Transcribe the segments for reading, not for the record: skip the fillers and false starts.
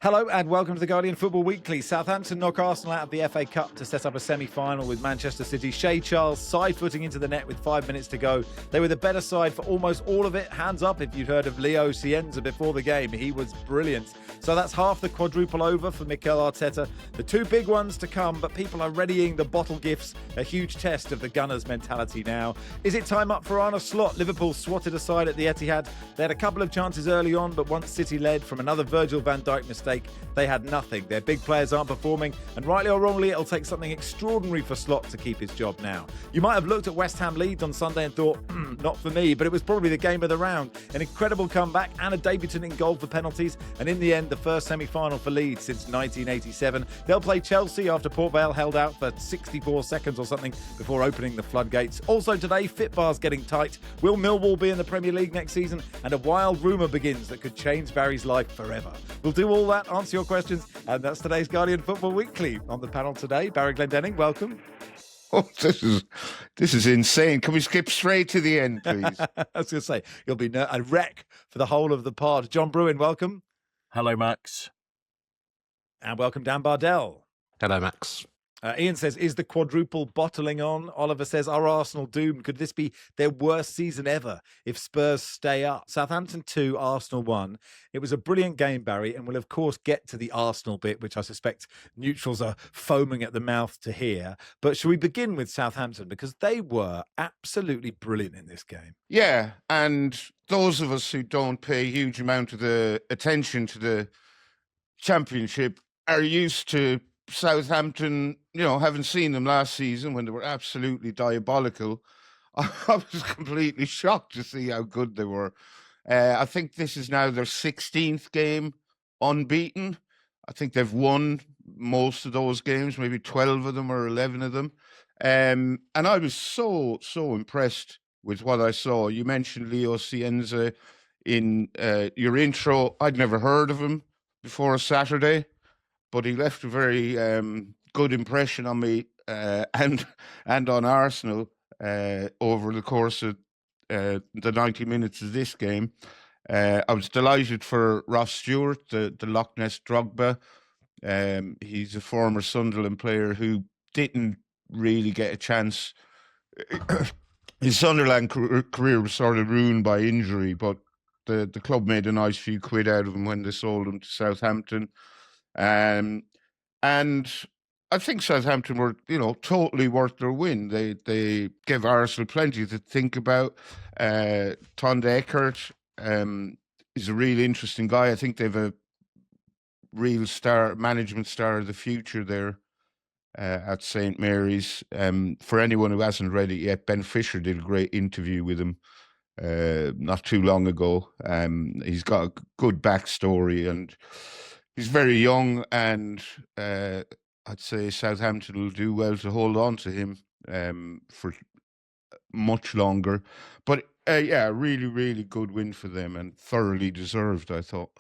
Hello and welcome to the Guardian Football Weekly. Southampton knock Arsenal out of the FA Cup to set up a semi-final with Manchester City. Shea Charles side-footing into the net with 5 minutes to go. They were the better side for almost all of it. Hands up if you'd heard of Leo Cienza before the game. He was brilliant. So that's half the quadruple over for Mikel Arteta. The two big ones to come, but people are readying the bottle gifts. A huge test of the Gunners' mentality now. Is it time up for Arne Slot? Liverpool swatted aside at the Etihad. They had a couple of chances early on, but once City led from another Virgil van Dijk mistake, they had nothing. Their big players aren't performing, and rightly or wrongly, it'll take something extraordinary for Slot to keep his job now. You might have looked at West Ham Leeds on Sunday and thought, not for me, but it was probably the game of the round. An incredible comeback and a debutant in goal for penalties, and in the end, the first semi-final for Leeds since 1987. They'll play Chelsea after Port Vale held out for 64 seconds or something before opening the floodgates. Also today, Fitba's getting tight. Will Millwall be in the Premier League next season? And a wild rumour begins that could change Barry's life forever. We'll do all that, answer your questions, and that's today's Guardian Football Weekly. On the panel today, Barry Glendenning, welcome. Oh, this is insane. Can we skip straight to the end, please? I was going to say, you'll be a wreck for the whole of the pod. John Brewin, welcome. Hello, Max. And welcome, Dan Bardell. Hello, Max. Ian says, is the quadruple bottling on? Oliver says, are Arsenal doomed? Could this be their worst season ever if Spurs stay up? Southampton 2, Arsenal 1. It was a brilliant game, Barry, and we'll of course get to the Arsenal bit, which I suspect neutrals are foaming at the mouth to hear. But should we begin with Southampton? Because they were absolutely brilliant in this game. Yeah, and those of us who don't pay a huge amount of the attention to the Championship are used to Southampton, having seen them last season when they were absolutely diabolical. I was completely shocked to see how good they were. I think this is now their 16th game unbeaten. I think they've won most of those games, maybe 12 of them or 11 of them. And I was so impressed with what I saw. You mentioned Leo Cienza in your intro. I'd never heard of him before Saturday, but he left a very good impression on me and on Arsenal over the course of the 90 minutes of this game. I was delighted for Ross Stewart, the Loch Ness Drogba. He's a former Sunderland player who didn't really get a chance. His Sunderland career was sort of ruined by injury, but the club made a nice few quid out of him when they sold him to Southampton. And I think Southampton were, totally worth their win. They gave Arsenal plenty to think about. Tonde Eckert is a really interesting guy. I think they've a real management star of the future there at St. Mary's. For anyone who hasn't read it yet, Ben Fisher did a great interview with him not too long ago. He's got a good backstory and he's very young, and I'd say Southampton will do well to hold on to him for much longer. But really, really good win for them and thoroughly deserved, I thought.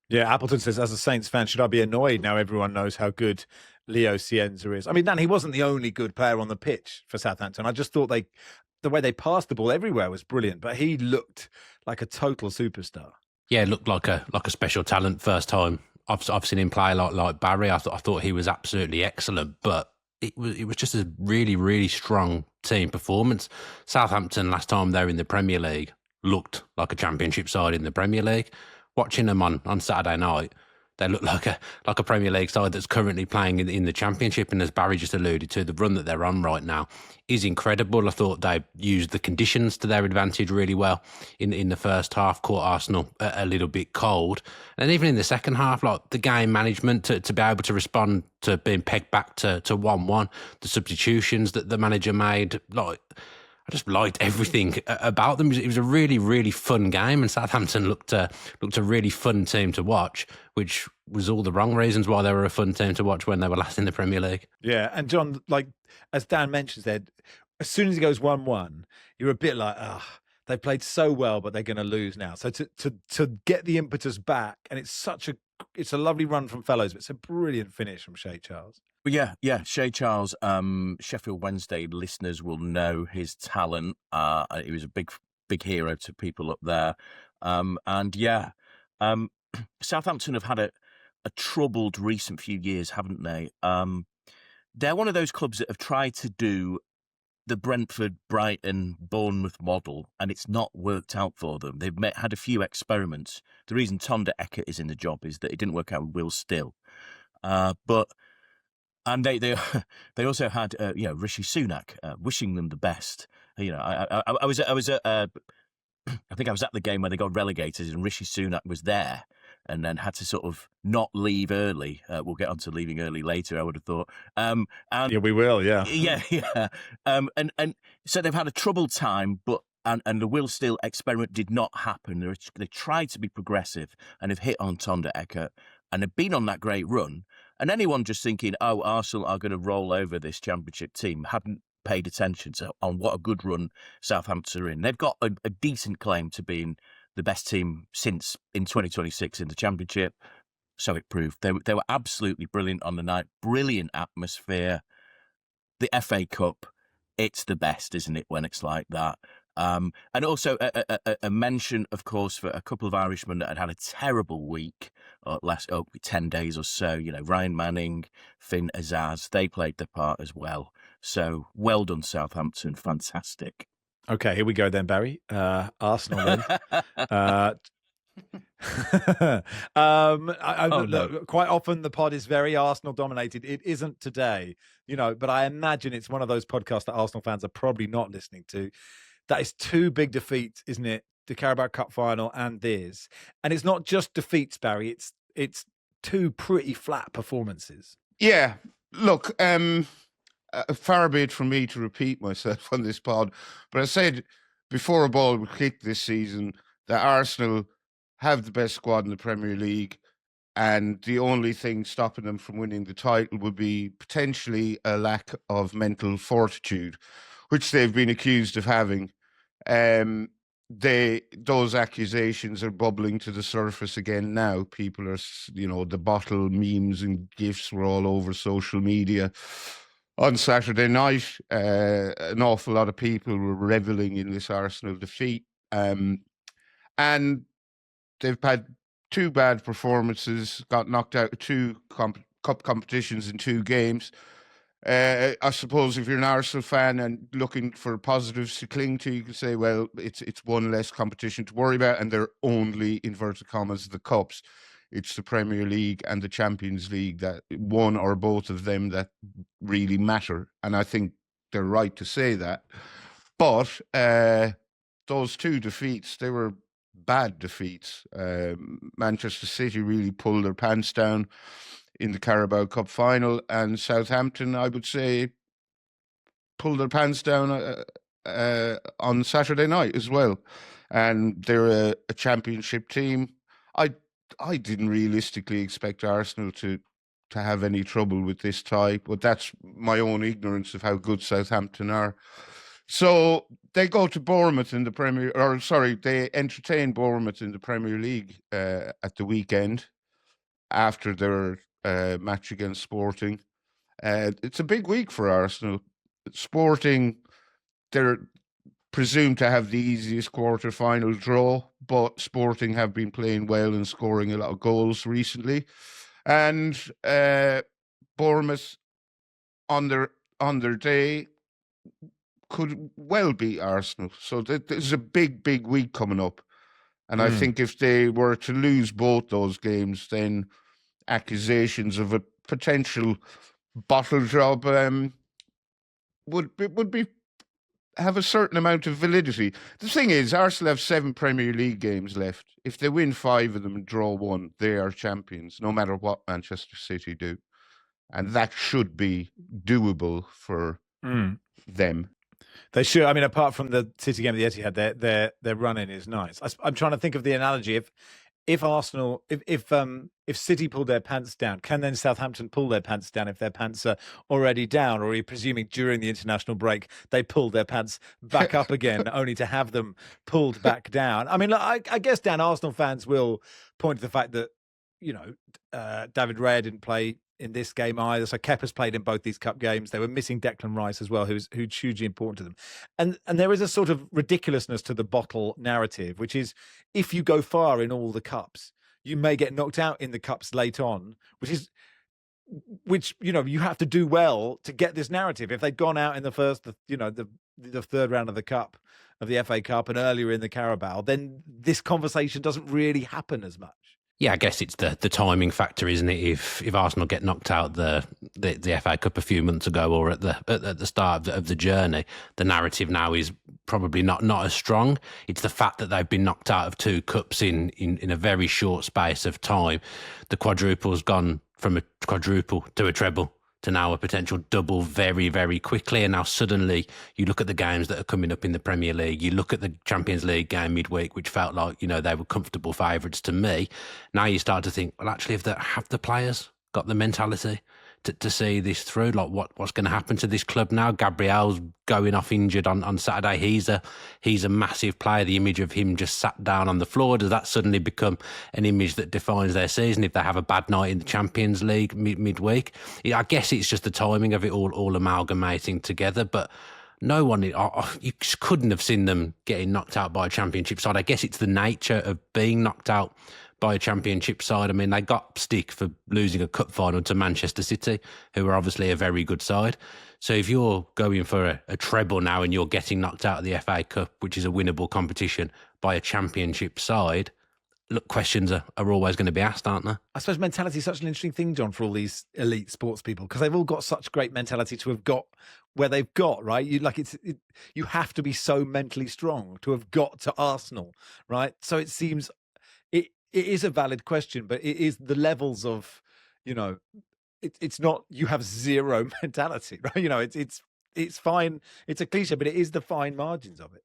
Yeah, Appleton says, as a Saints fan, should I be annoyed now everyone knows how good Leo Cienza is? I mean, Dan, he wasn't the only good player on the pitch for Southampton. I just thought the way they passed the ball everywhere was brilliant, but he looked like a total superstar. Yeah, looked like a special talent first time I've seen him play like Barry. I thought he was absolutely excellent, but it was just a really, really strong team performance. Southampton last time they were in the Premier League looked like a Championship side in the Premier League. Watching them on Saturday night, they look like a Premier League side that's currently playing in the Championship. And as Barry just alluded to, the run that they're on right now is incredible. I thought they used the conditions to their advantage really well in the first half, caught Arsenal a little bit cold. And even in the second half, like the game management to be able to respond to being pegged back to 1-1, the substitutions that the manager made, I just liked everything about them. It was a really, really fun game, and Southampton looked a really fun team to watch, which was all the wrong reasons why they were a fun team to watch when they were last in the Premier League. Yeah, and John, as Dan mentions there, as soon as he goes 1-1, you're a bit like, they played so well, but they're going to lose now. So to get the impetus back, and it's a lovely run from Fellows, but it's a brilliant finish from Shea Charles. Well, yeah, Shea Charles, Sheffield Wednesday listeners will know his talent. He was a big hero to people up there. Southampton have had a troubled recent few years, haven't they? They're one of those clubs that have tried to do the Brentford, Brighton, Bournemouth model, and it's not worked out for them. They've had a few experiments. The reason Tonda Eckert is in the job is that it didn't work out with Will Still. And they also had Rishi Sunak wishing them the best. I was at I think I was at the game where they got relegated, and Rishi Sunak was there, and then had to sort of not leave early. We'll get on to leaving early later, I would have thought. And yeah, we will. Yeah, yeah. And so they've had a troubled time, but. And the Will Still experiment did not happen. They tried to be progressive and have hit on Tonda Eckert and have been on that great run. And anyone just thinking, oh, Arsenal are going to roll over this Championship team, hadn't paid attention on what a good run Southampton are in. They've got a decent claim to being the best team since in 2026 in the Championship. So it proved. They were absolutely brilliant on the night. Brilliant atmosphere. The FA Cup, it's the best, isn't it, when it's like that? And also a mention, of course, for a couple of Irishmen that had a terrible week, last 10 days or so. Ryan Manning, Finn Azaz, they played their part as well. So well done, Southampton. Fantastic. Okay, here we go then, Barry. Arsenal then. Look, quite often the pod is very Arsenal dominated. It isn't today, but I imagine it's one of those podcasts that Arsenal fans are probably not listening to. That is two big defeats, isn't it? The Carabao Cup final and this. And it's not just defeats, Barry. It's two pretty flat performances. Yeah. Look, far be it from me to repeat myself on this pod, but I said before a ball would kick this season that Arsenal have the best squad in the Premier League, and the only thing stopping them from winning the title would be potentially a lack of mental fortitude, which they've been accused of having. Those accusations are bubbling to the surface again now. People are, the bottle memes and gifs were all over social media. On Saturday night, an awful lot of people were reveling in this Arsenal defeat. And they've had two bad performances, got knocked out of two cup competitions in 2 games. I suppose if you're an Arsenal fan and looking for positives to cling to, you can say, well, it's one less competition to worry about, and they're only, inverted commas, the cups. It's the Premier League and the Champions League, that one or both of them that really matter. And I think they're right to say that. But those 2 defeats, they were bad defeats. Manchester City really pulled their pants down in the Carabao Cup final, and Southampton, I would say, pulled their pants down on Saturday night as well. And they're a championship team. I didn't realistically expect Arsenal to have any trouble with this tie, but that's my own ignorance of how good Southampton are. So they go to Bournemouth in the they entertain Bournemouth in the Premier League at the weekend after their match against Sporting. It's a big week for Arsenal. Sporting, they're presumed to have the easiest quarter-final draw, but Sporting have been playing well and scoring a lot of goals recently. And Bournemouth, on their day, could well beat Arsenal. So there's a big, big week coming up. And I think if they were to lose both those games, then accusations of a potential bottle job would have a certain amount of validity. The thing is, Arsenal have 7 Premier League games left. If they win 5 of them and draw 1, they are champions, no matter what Manchester City do. And that should be doable for them. They should. I mean, apart from the City game at the Etihad, their run-in is nice. I'm trying to think of the analogy. If Arsenal, if City pulled their pants down, can then Southampton pull their pants down if their pants are already down? Or are you presuming during the international break they pulled their pants back up again, only to have them pulled back down? I mean, look, I guess, Dan, Arsenal fans will point to the fact that, David Raya didn't play in this game either. So Kepa's played in both these cup games. They were missing Declan Rice as well, who's hugely important to them. And there is a sort of ridiculousness to the bottle narrative, which is if you go far in all the cups, you may get knocked out in the cups late on, which you have to do well to get this narrative. If they'd gone out in the first, the third round of the cup, of the FA Cup, and earlier in the Carabao, then this conversation doesn't really happen as much. Yeah, I guess it's the timing factor, isn't it? If Arsenal get knocked out the FA Cup a few months ago, or at the start of the journey, the narrative now is probably not as strong. It's the fact that they've been knocked out of 2 cups in a very short space of time. The quadruple's gone from a quadruple to a treble to now a potential double very, very quickly. And now suddenly you look at the games that are coming up in the Premier League, you look at the Champions League game midweek, which felt like, they were comfortable favourites to me. Now you start to think, well, actually, have the players got the mentality to see this through? Like what's going to happen to this club now? Gabriel's going off injured on Saturday. He's a massive player. The image of him just sat down on the floor, does that suddenly become an image that defines their season if they have a bad night in the Champions League midweek? I guess it's just the timing of it all amalgamating together, but no one, you couldn't have seen them getting knocked out by a Championship side. I guess it's the nature of being knocked out by a Championship side. I mean, they got stick for losing a cup final to Manchester City, who are obviously a very good side. So if you're going for a treble now and you're getting knocked out of the FA Cup, which is a winnable competition, by a Championship side, look, questions are always going to be asked, aren't they? I suppose mentality is such an interesting thing, John, for all these elite sports people, because they've all got such great mentality to have got where they've got, right? You have to be so mentally strong to have got to Arsenal, right? So it seems it is a valid question, but it is the levels of, it's not you have zero mentality, right? It's fine. It's a cliche, but it is the fine margins of it.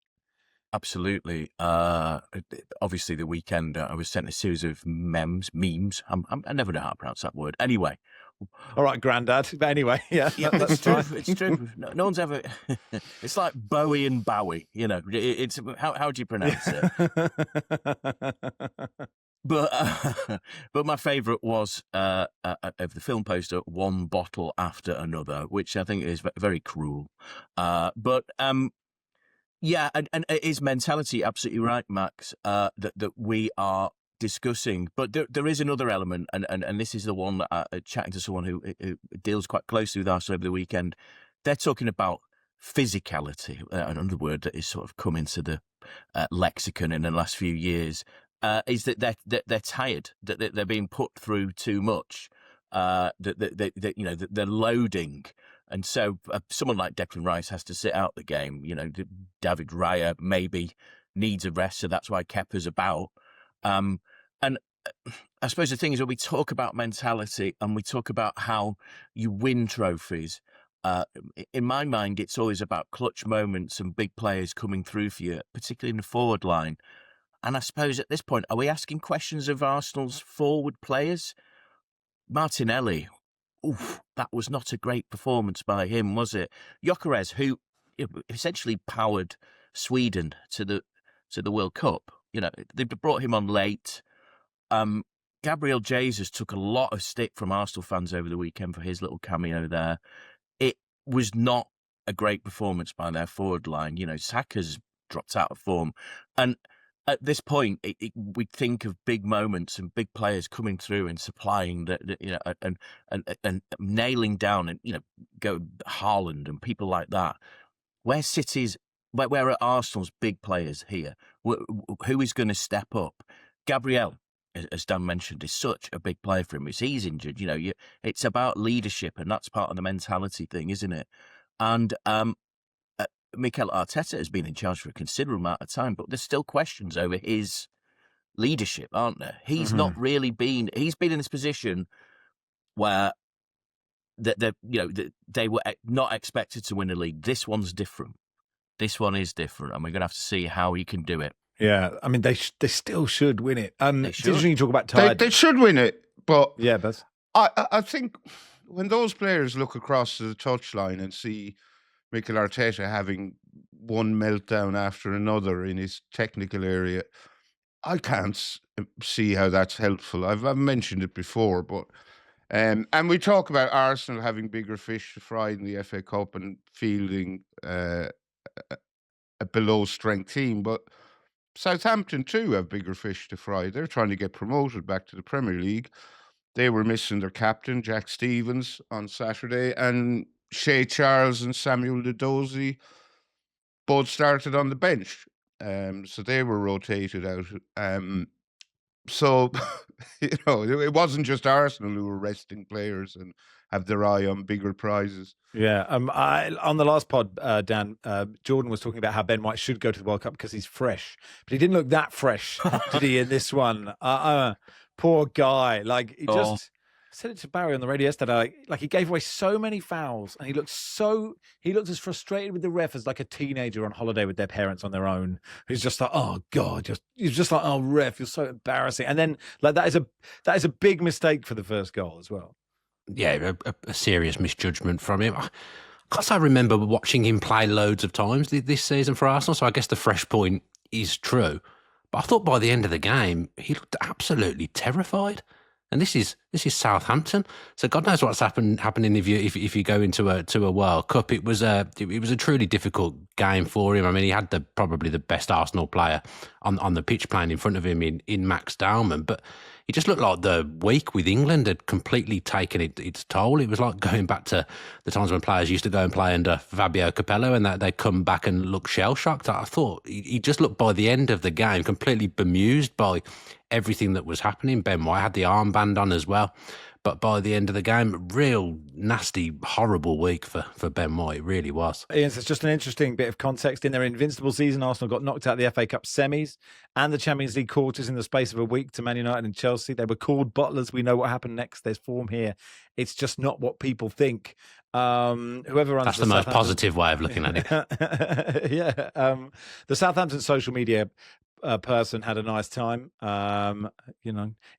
Absolutely. Obviously, the weekend I was sent a series of memes. I never know how to pronounce that word. Anyway. All right, Grandad. But anyway, that's it's true. fine. It's true. No one's ever. It's like Bowie and Bowie. It's how do you pronounce it? But my favourite was of the film poster, one bottle after another, which I think is very cruel. Yeah, and it is mentality. Absolutely right, Max. That we are discussing, but there is another element, and this is the one that chatting to someone who deals quite closely with Arsenal over the weekend. They're talking about physicality, another word that is sort of come into the lexicon in the last few years. Is that they're tired, that they're being put through too much, that they're loading, and so someone like Declan Rice has to sit out the game. David Raya maybe needs a rest, so that's why Kepa's about. And I suppose the thing is, when we talk about mentality and we talk about how you win trophies, in my mind, it's always about clutch moments and big players coming through for you, particularly in the forward line. And I suppose at this point, are we asking questions of Arsenal's forward players? Martinelli, that was not a great performance by him, was it? Gyökeres, who essentially powered Sweden to the World Cup. They brought him on late. Gabriel Jesus took a lot of stick from Arsenal fans over the weekend for his little cameo there. It was not a great performance by their forward line. Saka's dropped out of form. And at this point, we think of big moments and big players coming through and supplying and nailing down and go Haaland and people like that. Where are Arsenal's big players here? Who is going to step up? Gabriel, as Dan mentioned, is such a big player for him. If he's injured, it's about leadership, and that's part of the mentality thing, isn't it? And Mikel Arteta has been in charge for a considerable amount of time, but there's still questions over his leadership, aren't there? He's not really been. He's been in this position where they were not expected to win a league. This one's different. This one is different, and we're going to have to see how he can do it. Yeah, I mean, they still should win it. They should. You talk about tired. They should win it, but yeah, but I think when those players look across the touchline and see Mikel Arteta having one meltdown after another in his technical area, I can't see how that's helpful. I've mentioned it before, but and we talk about Arsenal having bigger fish to fry in the FA Cup and fielding a below strength team, but Southampton too have bigger fish to fry. They're trying to get promoted back to the Premier League. They were missing their captain, Jack Stevens, on Saturday, and Shea Charles and Samuel Ludosi both started on the bench. So they were rotated out. So, it wasn't just Arsenal who were resting players and have their eye on bigger prizes. Yeah. On the last pod, Dan, Jordan was talking about how Ben White should go to the World Cup because he's fresh. But he didn't look that fresh, did he, in this one? Poor guy. Like, he just... I said it to Barry on the radio yesterday. Like he gave away so many fouls, and he looked as frustrated with the ref as like a teenager on holiday with their parents on their own, who's just like, oh God, he's just like, oh ref, you're so embarrassing. And then like that is a big mistake for the first goal as well. Yeah, a serious misjudgment from him. Because I remember watching him play loads of times this season for Arsenal, so I guess the fresh point is true. But I thought by the end of the game, he looked absolutely terrified. And this is Southampton, so God knows what's happening if you go into a World Cup. It was a truly difficult game for him. I mean, he had probably the best Arsenal player on the pitch playing in front of him in Max Dowman, but he just looked like the week with England had completely taken its toll. It was like going back to the times when players used to go and play under Fabio Capello and that they come back and look shell-shocked. I thought he just looked by the end of the game completely bemused by everything that was happening. Ben White had the armband on as well. But by the end of the game, real nasty, horrible week for Ben White. It really was. Ian, so it's just an interesting bit of context. In their invincible season, Arsenal got knocked out of the FA Cup semis and the Champions League quarters in the space of a week to Man United and Chelsea. They were called butlers. We know what happened next. There's form here. It's just not what people think. Whoever runs That's the most positive way of looking at it. Yeah. The Southampton social media person had a nice time.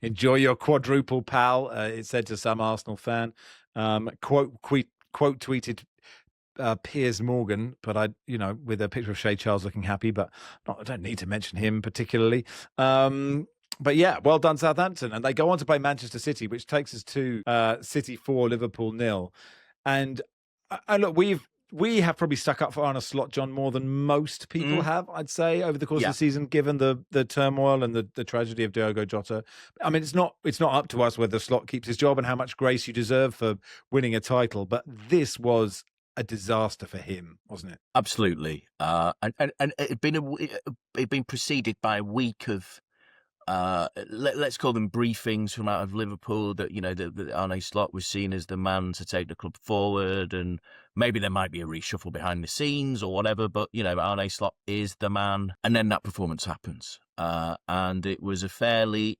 Enjoy your quadruple, pal. It said to some Arsenal fan. Quote tweeted Piers Morgan, but with a picture of Shea Charles looking happy, but I don't need to mention him particularly. But yeah, well done Southampton, and they go on to play Manchester City, which takes us to City 4, Liverpool 0. And look, we have probably stuck up for Arne Slot, John, more than most people have, I'd say, over the course of the season, given the turmoil and the tragedy of Diogo Jota. I mean, it's not up to us whether Slot keeps his job and how much grace you deserve for winning a title, but this was a disaster for him, wasn't it? Absolutely. And it'd been preceded by a week of let's call them briefings from out of Liverpool that Arne Slot was seen as the man to take the club forward, and maybe there might be a reshuffle behind the scenes or whatever, but Arne Slot is the man. And then that performance happens, and it was a fairly.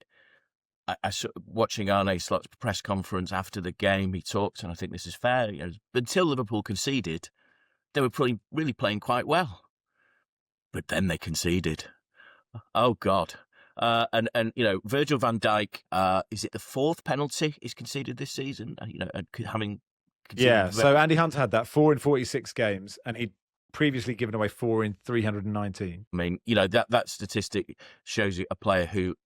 Watching Arne Slot's press conference after the game, he talked, and I think this is fair. Until Liverpool conceded, they were really playing quite well, but then they conceded. Oh God. And Virgil van Dijk, is it the fourth penalty he's conceded this season? Having conceded so Andy Hunt had that 4 in 46 games, and he'd previously given away 4 in 319. I mean, that statistic shows you a player who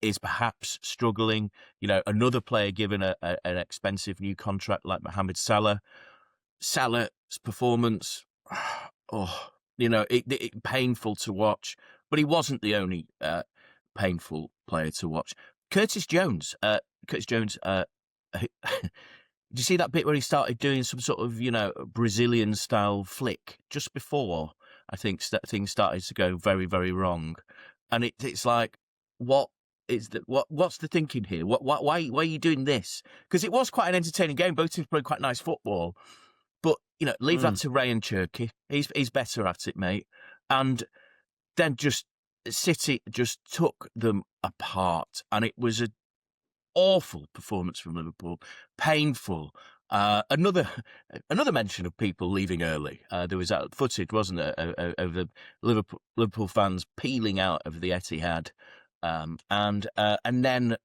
is perhaps struggling. Another player given an expensive new contract like Mohamed Salah. Salah's performance, it painful to watch, but he wasn't the only painful player to watch. Curtis Jones, did you see that bit where he started doing some sort of, Brazilian style flick just before I think things started to go very, very wrong? And it's like, what's the thinking here? Why are you doing this? Because it was quite an entertaining game. Both teams played quite nice football, but leave that to Ray and Cherki. He's better at it, mate. And then City just took them apart, and it was an awful performance from Liverpool. Painful. Another mention of people leaving early. There was that footage, wasn't there, of the Liverpool fans peeling out of the Etihad, and then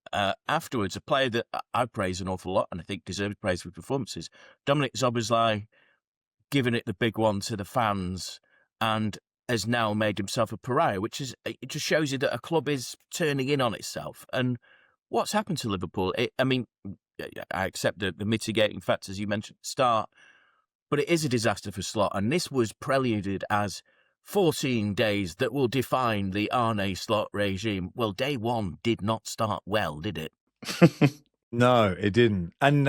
afterwards, a player that I praise an awful lot and I think deserves praise for performances, Dominic Szoboszlai, giving it the big one to the fans, and has now made himself a pariah, it just shows you that a club is turning in on itself. And what's happened to Liverpool? I accept the mitigating factors you mentioned at the start, but it is a disaster for Slot. And this was preluded as 14 days that will define the Arne Slot regime. Well, day one did not start well, did it? No, it didn't. And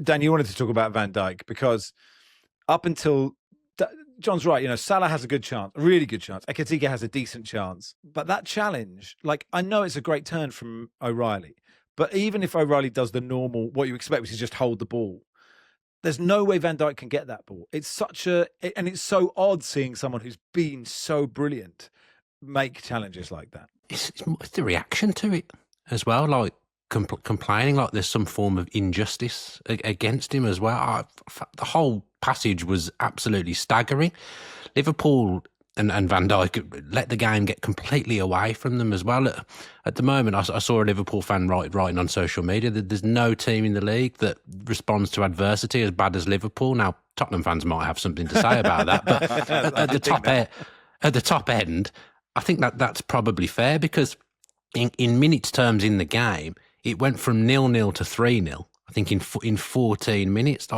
Dan, you wanted to talk about Van Dijk because up until John's right, Salah has a good chance, a really good chance. Ekitike has a decent chance. But that challenge, I know it's a great turn from O'Reilly, but even if O'Reilly does the normal, what you expect, which is just hold the ball, there's no way Van Dijk can get that ball. It's it's so odd seeing someone who's been so brilliant make challenges like that. It's the reaction to it as well, like complaining like there's some form of injustice against him as well. The whole passage was absolutely staggering. Liverpool and Van Dijk let the game get completely away from them as well. At the moment, I saw a Liverpool fan writing on social media that there's no team in the league that responds to adversity as bad as Liverpool. Now, Tottenham fans might have something to say about that, but at the top end, I think that's probably fair because in minutes terms in the game, it went from 0-0 to 3-0. I think in 14 minutes.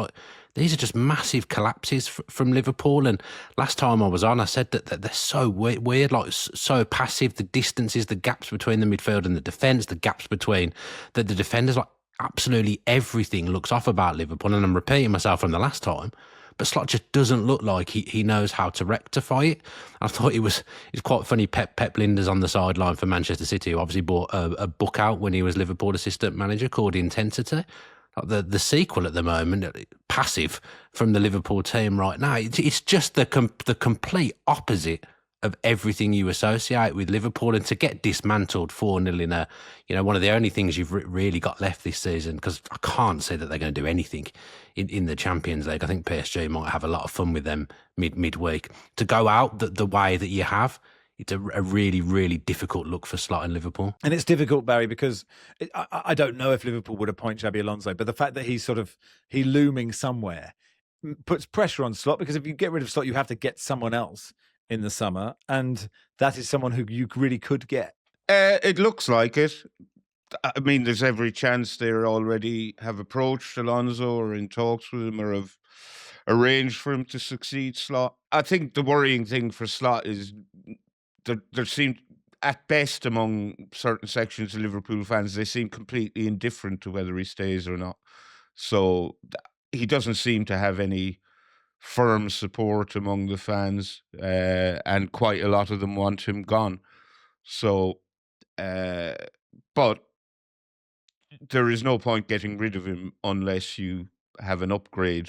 These are just massive collapses from Liverpool. And last time I was on, I said that they're so weird, so passive. The distances, the gaps between the midfield and the defence, the gaps between the defenders, absolutely everything looks off about Liverpool. And I'm repeating myself from the last time, but Slot just doesn't look like he knows how to rectify it. I thought it's quite funny. Pep Linders on the sideline for Manchester City, who obviously bought a book out when he was Liverpool assistant manager called Intensity. The sequel at the moment, passive from the Liverpool team right now. It's just the complete opposite of everything you associate with Liverpool, and to get dismantled 4-0 in one of the only things you've really got left this season, because I can't say that they're going to do anything in the Champions League. I think PSG might have a lot of fun with them midweek. To go out the way that you have, it's a really, really difficult look for Slot in Liverpool. And it's difficult, Barry, because I don't know if Liverpool would appoint Xabi Alonso, but the fact that he's looming somewhere puts pressure on Slot, because if you get rid of Slot, you have to get someone else in the summer, and that is someone who you really could get. It looks like it. I mean, there's every chance they already have approached Alonso or in talks with him or have arranged for him to succeed Slot. I think the worrying thing for Slot is there seem, at best among certain sections of Liverpool fans, they seem completely indifferent to whether he stays or not. So he doesn't seem to have any firm support among the fans, and quite a lot of them want him gone. So, but there is no point getting rid of him unless you have an upgrade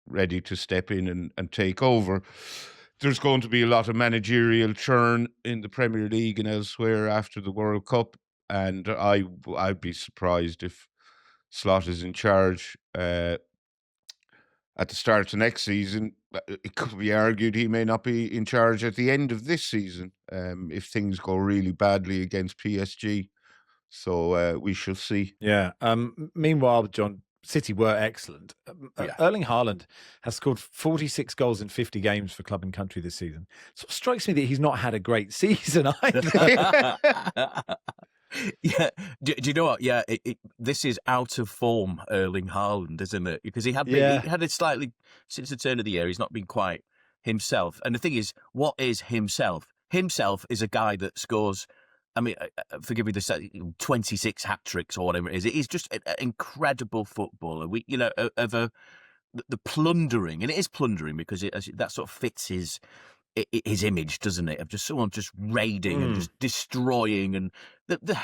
ready to step in and take over. There's going to be a lot of managerial churn in the Premier League and elsewhere after the World Cup, and I'd be surprised if Slot is in charge at the start of next season. It could be argued he may not be in charge at the end of this season if things go really badly against PSG. So we shall see. Yeah. Meanwhile, John, City were excellent. Erling Haaland has scored 46 goals in 50 games for club and country this season. So it strikes me that he's not had a great season either. Yeah, do you know what? Yeah, this is out of form, Erling Haaland, isn't it? Because he had it slightly since the turn of the year. He's not been quite himself. And the thing is, what is himself? Himself is a guy that scores. I mean, forgive me, 26 hat tricks or whatever it is. It is just an incredible footballer. The plundering, and it is plundering because that sort of fits his image, doesn't it? Of just someone just raiding and just destroying, and the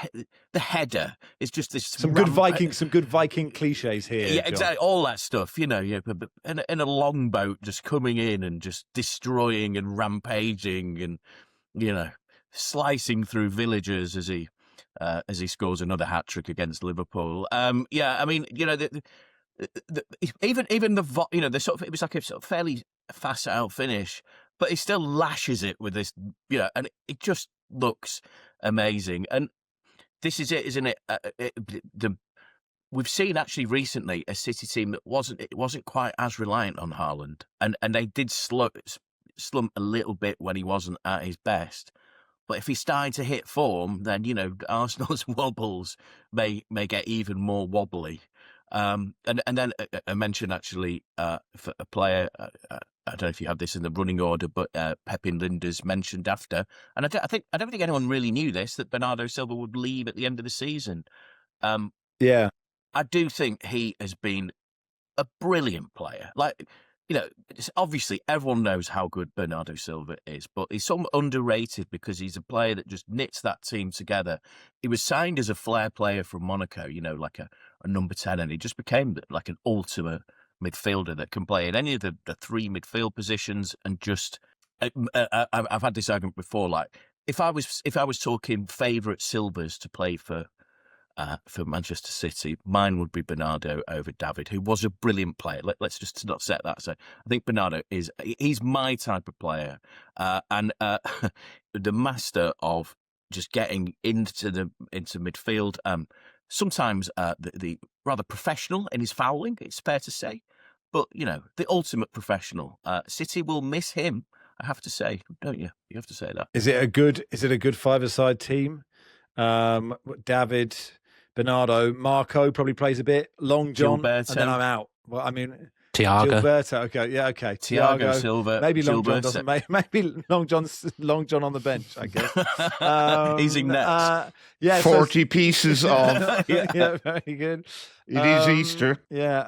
header is just this. Some good Viking cliches here. Yeah, John. exactly. All that stuff, in a longboat, just coming in and just destroying and rampaging, and slicing through villagers as he scores another hat trick against Liverpool. I mean, even the sort of, it was like a sort of fairly fast out finish, but he still lashes it with this, and it just looks amazing. And this is it, isn't it? We've seen actually recently a City team that wasn't quite as reliant on Haaland, and they did slump a little bit when he wasn't at his best. But if he's starting to hit form, then, Arsenal's wobbles may get even more wobbly. And then I mentioned actually for a player I don't know if you have this in the running order, but Pepin Linda's mentioned after, and I don't think anyone really knew this, that Bernardo Silva would leave at the end of the season. Yeah. I do think he has been a brilliant player. Like, it's obviously everyone knows how good Bernardo Silva is, but he's somewhat underrated because he's a player that just knits that team together. He was signed as a flair player from Monaco, like a number 10, and he just became like an ultimate midfielder that can play in any of the three midfield positions. And just, I've had this argument before. Like, if I was talking favourite Silvas to play for Manchester City, mine would be Bernardo over David, who was a brilliant player. Let's just not set that. So I think Bernardo he's my type of player, and the master of just getting into midfield. Sometimes the rather professional in his fouling, it's fair to say, but the ultimate professional. City will miss him, I have to say, don't you? You have to say that. Is it a good five-a-side team? David, Bernardo, Marco probably plays a bit. Long John, Gilberto. And then I'm out. Well, I mean, Thiago. Gilberto. Okay, yeah, okay. Thiago Silva. Maybe Long John Gilberto. doesn't. Maybe Long John on the bench, I guess. He's in nets. 40 pieces of. Yeah, very good. It is Easter. Yeah,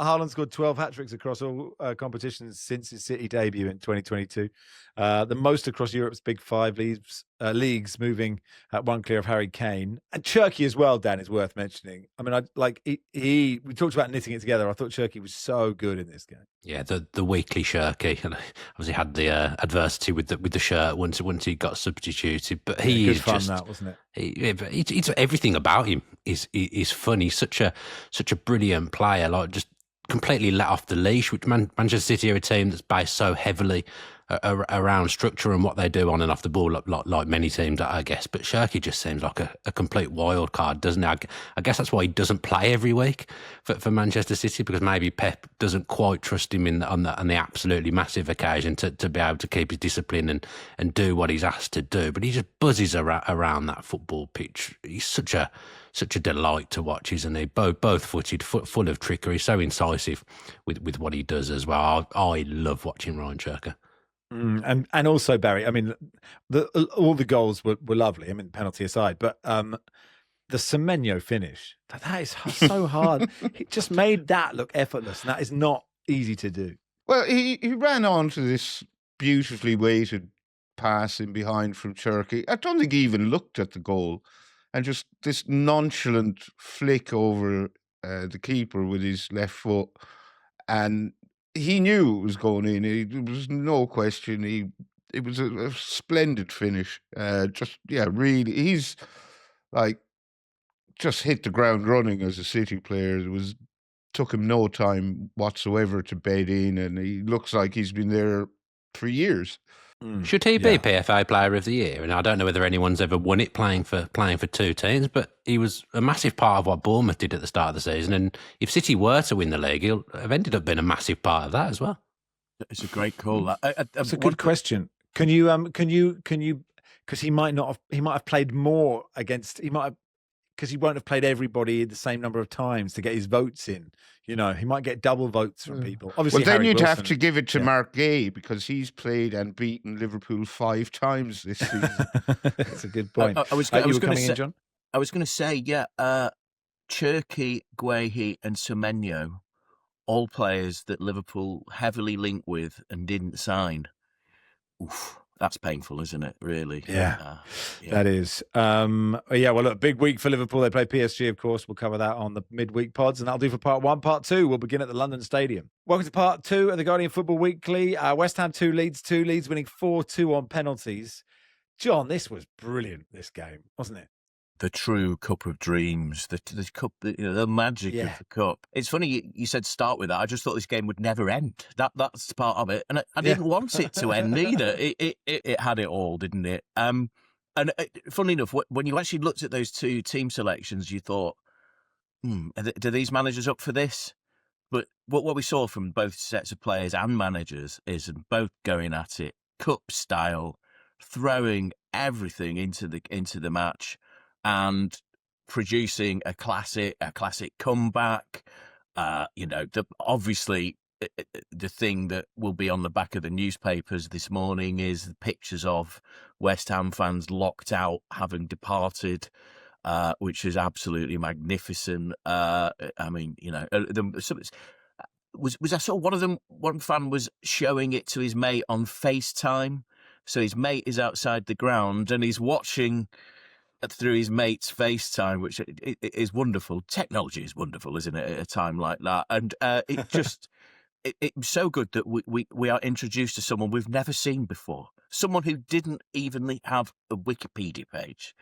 Haaland scored 12 hat-tricks across all competitions since his City debut in 2022. The most across Europe's big five leagues, moving at one clear of Harry Kane. And Cherki as well, Dan, is worth mentioning. I mean, we talked about knitting it together. I thought Cherki was so good in this game. Yeah, the weekly Cherki, and obviously had the adversity with the shirt once he got substituted. But he good is fun, just that, wasn't it? It's everything about him is fun. He's such a brilliant player. Like, just completely let off the leash. Manchester City are a team that's based so heavily around structure and what they do on and off the ball, like many teams, I guess. But Cherki just seems like a complete wild card, doesn't he? I guess that's why he doesn't play every week for Manchester City, because maybe Pep doesn't quite trust him on the absolutely massive occasion to be able to keep his discipline and do what he's asked to do. But he just buzzes around that football pitch. He's such a delight to watch, isn't he? Both-footed, full of trickery, so incisive with what he does as well. I love watching Ryan Cherki. And also, Barry, I mean, all the goals were lovely. I mean, penalty aside, but the Semenyo finish, that is so hard. He just made that look effortless, and that is not easy to do. Well, he ran on to this beautifully weighted pass in behind from Cherki. I don't think he even looked at the goal, and just this nonchalant flick over the keeper with his left foot, and he knew it was going in. There was no question. It was a splendid finish. Really, he's like just hit the ground running as a City player. Took him no time whatsoever to bed in, and he looks like he's been there for years. Should he be PFA Player of the Year? And I don't know whether anyone's ever won it playing for two teams, but he was a massive part of what Bournemouth did at the start of the season. And if City were to win the league, he'll have ended up being a massive part of that as well. It's a great call. That's a good question. Can you? Because he might have played more against. Because he won't have played everybody the same number of times to get his votes in. He might get double votes from people. Obviously, well, then Harry you'd Wilson, have to give it to Mark Gay, because he's played and beaten Liverpool 5 times this season. That's a good point. I was going to say, John? I was going to say, Cherki, Guehi, and Semenyo, all players that Liverpool heavily linked with and didn't sign. Oof. That's painful, isn't it? Really? Yeah. That is. Well, look, big week for Liverpool. They play PSG, of course. We'll cover that on the midweek pods, and that'll do for part 1. Part 2, we'll begin at the London Stadium. Welcome to part 2 of the Guardian Football Weekly. West Ham 2, Leeds 2. Leeds winning 4-2 on penalties. John, this was brilliant, this game, wasn't it? The true cup of dreams, the cup, the magic of the cup. It's funny you said start with that. I just thought this game would never end. That's part of it, and I didn't want it to end either. It had it all, didn't it? And funnily enough, when you actually looked at those two team selections, you thought, "Do these managers up for this?" But what we saw from both sets of players and managers is both going at it, cup style, throwing everything into the match, and producing a classic comeback. Obviously the thing that will be on the back of the newspapers this morning is the pictures of West Ham fans locked out, having departed, which is absolutely magnificent. I mean, was I saw one fan was showing it to his mate on FaceTime. So his mate is outside the ground and he's watching through his mate's FaceTime, which is wonderful. Technology is wonderful, isn't it, at a time like that? And it just, it's so good that we are introduced to someone we've never seen before. Someone who didn't even have a Wikipedia page.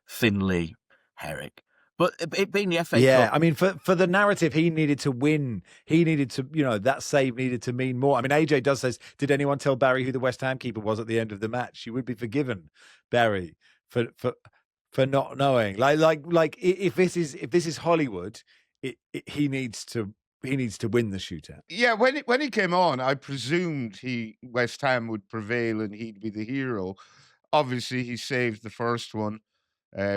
Finlay Herrick. But it being the FA yeah, Cup... I mean, for the narrative, he needed to win. He needed to, that save needed to mean more. I mean, AJ does says, did anyone tell Barry who the West Ham keeper was at the end of the match? You would be forgiven, Barry, for not knowing. Like if this is Hollywood, he needs to win the shootout. Yeah, when he came on, I presumed West Ham would prevail and he'd be the hero. Obviously, he saved the first one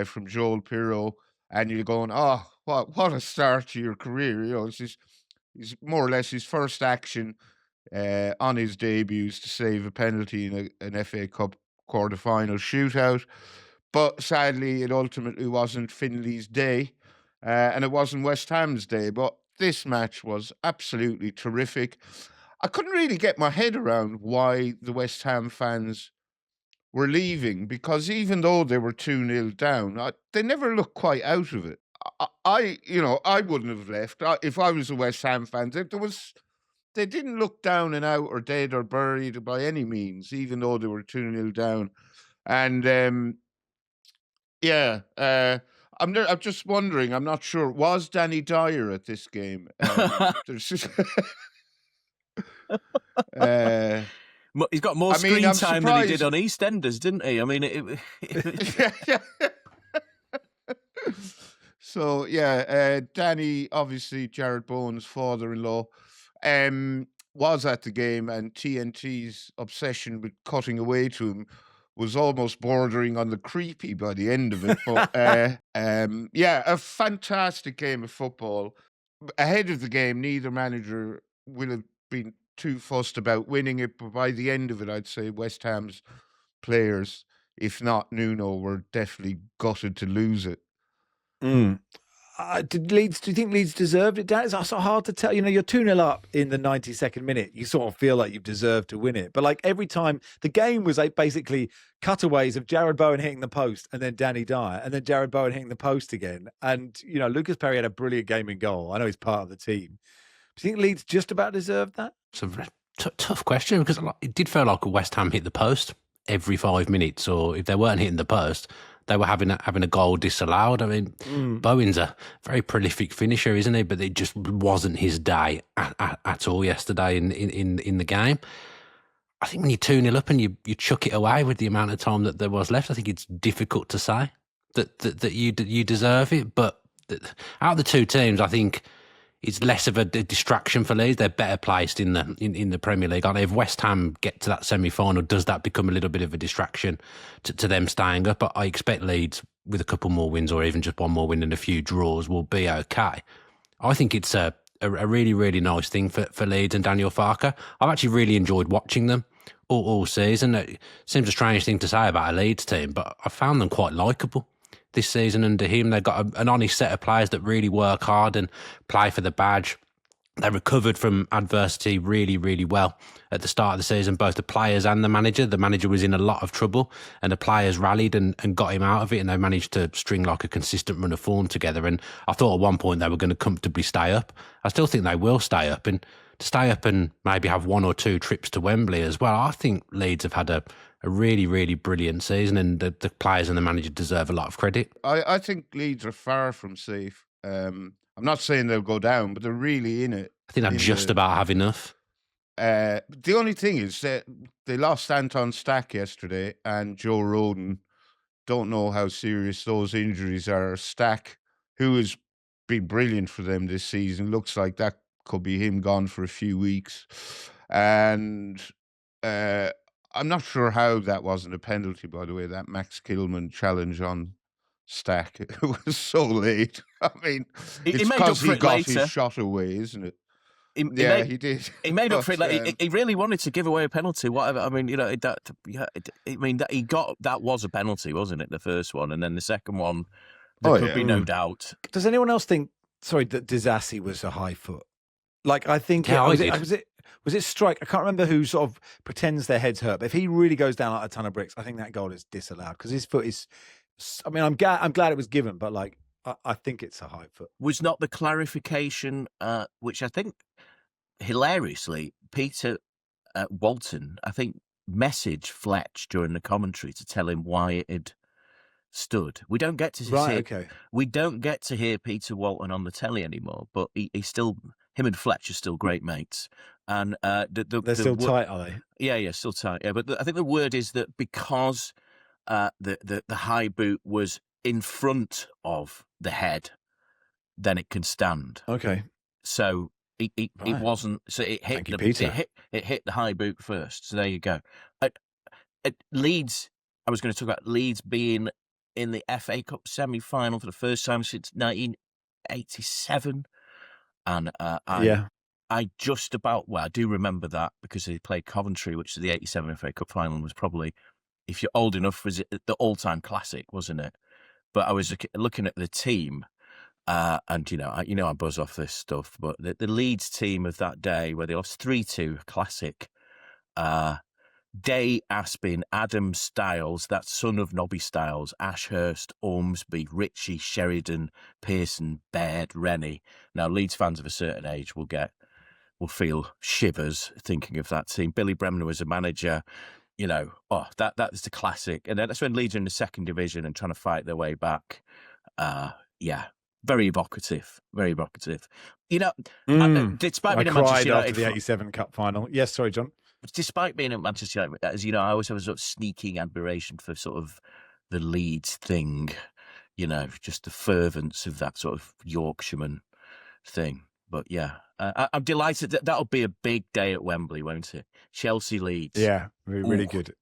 from Joel Pirro. And you're going, oh, what a start to your career. It's more or less his first action on his debuts to save a penalty in an FA Cup quarter-final shootout. But sadly, it ultimately wasn't Finlay's day, and it wasn't West Ham's day. But this match was absolutely terrific. I couldn't really get my head around why the West Ham fans were leaving, because even though they were 2-0 down, they never looked quite out of it. I wouldn't have left if I was a West Ham fan. They didn't look down and out or dead or buried by any means, even though they were 2-0 down. And I'm just wondering. I'm not sure. Was Danny Dyer at this game? He's got more screen time than he did on EastEnders, didn't he? I mean, So, Danny, obviously Jared Bowen's father-in-law, was at the game, and TNT's obsession with cutting away to him was almost bordering on the creepy by the end of it. But, a fantastic game of football. Ahead of the game, neither manager will have been too fussed about winning it, but by the end of it, I'd say West Ham's players, if not Nuno, were definitely gutted to lose it. Do you think Leeds deserved it, Dan? It's so hard to tell. You're 2-0 up in the 92nd minute. You sort of feel like you've deserved to win it. But like every time, the game was like basically cutaways of Jared Bowen hitting the post and then Danny Dyer and then Jared Bowen hitting the post again. And, Lucas Perry had a brilliant game in goal. I know he's part of the team. Do you think Leeds just about deserved that? It's a tough question, because it did feel like West Ham hit the post every 5 minutes, or if they weren't hitting the post, they were having a goal disallowed. I mean, Bowen's a very prolific finisher, isn't he? But it just wasn't his day at all yesterday in the game. I think when you're 2-0 up and you chuck it away with the amount of time that there was left, I think it's difficult to say that you deserve it. But out of the two teams, I think it's less of a distraction for Leeds. They're better placed in the Premier League. If West Ham get to that semi-final, does that become a little bit of a distraction to them staying up? But I expect Leeds, with a couple more wins or even just one more win and a few draws, will be okay. I think it's a really, really nice thing for Leeds and Daniel Farke. I've actually really enjoyed watching them all season. It seems a strange thing to say about a Leeds team, but I found them quite likeable this season under him. They've got an honest set of players that really work hard and play for the badge. They recovered from adversity really, really well at the start of the season, both the players and the manager. The manager was in a lot of trouble and the players rallied and got him out of it, and they managed to string like a consistent run of form together. And I thought at one point they were going to comfortably stay up. I still think they will stay up, and to stay up and maybe have one or two trips to Wembley as well. I think Leeds have had a really, really brilliant season, and the players and the manager deserve a lot of credit. I think Leeds are far from safe. I'm not saying they'll go down, but they're really in it. I think they just about have enough. The only thing is that they lost Anton Stack yesterday and Joe Rodon. Don't know how serious those injuries are. Stack, who has been brilliant for them this season, looks like that could be him gone for a few weeks. And I'm not sure how that wasn't a penalty, by the way, that Max Kilman challenge on Stack. It was so late. I mean, it's because he got his shot away, isn't it? he did. He made up But, for it. Like, he really wanted to give away a penalty, whatever. I mean, that was a penalty, wasn't it? The first one, and then the second one, there could be no doubt. Does anyone else think? Sorry, that Disasi was a high foot. Like I think was it strike? I can't remember who sort of pretends their head's hurt. But if he really goes down like a ton of bricks, I think that goal is disallowed because his foot is. I mean, I'm glad it was given, but like I think it's a high foot. Was not the clarification, which I think hilariously Peter Walton, I think, messaged Fletch during the commentary to tell him why it had stood. We don't get to we don't get to hear Peter Walton on the telly anymore, but he's still. Him and Fletch are still great mates, and they're still tight, are they? Yeah, still tight. Yeah, but I think the word is that because the high boot was in front of the head, then it can stand. Okay. So it wasn't. So it hit it hit the high boot first. So there you go. At Leeds, I was going to talk about Leeds being in the FA Cup semi-final for the first time since 1987. And I just about, I do remember that because they played Coventry, which is the 87 FA Cup final, was probably, if you're old enough, was it the all-time classic, wasn't it? But I was looking at the team, and I buzz off this stuff, but the Leeds team of that day, where they lost 3-2, classic, Day, Aspin, Adam Styles, that son of Nobby Styles, Ashurst, Ormsby, Ritchie, Sheridan, Pearson, Baird, Rennie. Now, Leeds fans of a certain age will feel shivers thinking of that team. Billy Bremner was a manager, that is the classic. And that's when Leeds are in the second division and trying to fight their way back. Very evocative, very evocative. Despite being a Manchester United after the 87 Cup final. Yes, sorry, John. Despite being at Manchester United, as you know, I always have a sort of sneaking admiration for sort of the Leeds thing, just the fervence of that sort of Yorkshireman thing. But yeah, I'm delighted that'll be a big day at Wembley, won't it? Chelsea Leeds. Yeah, really good.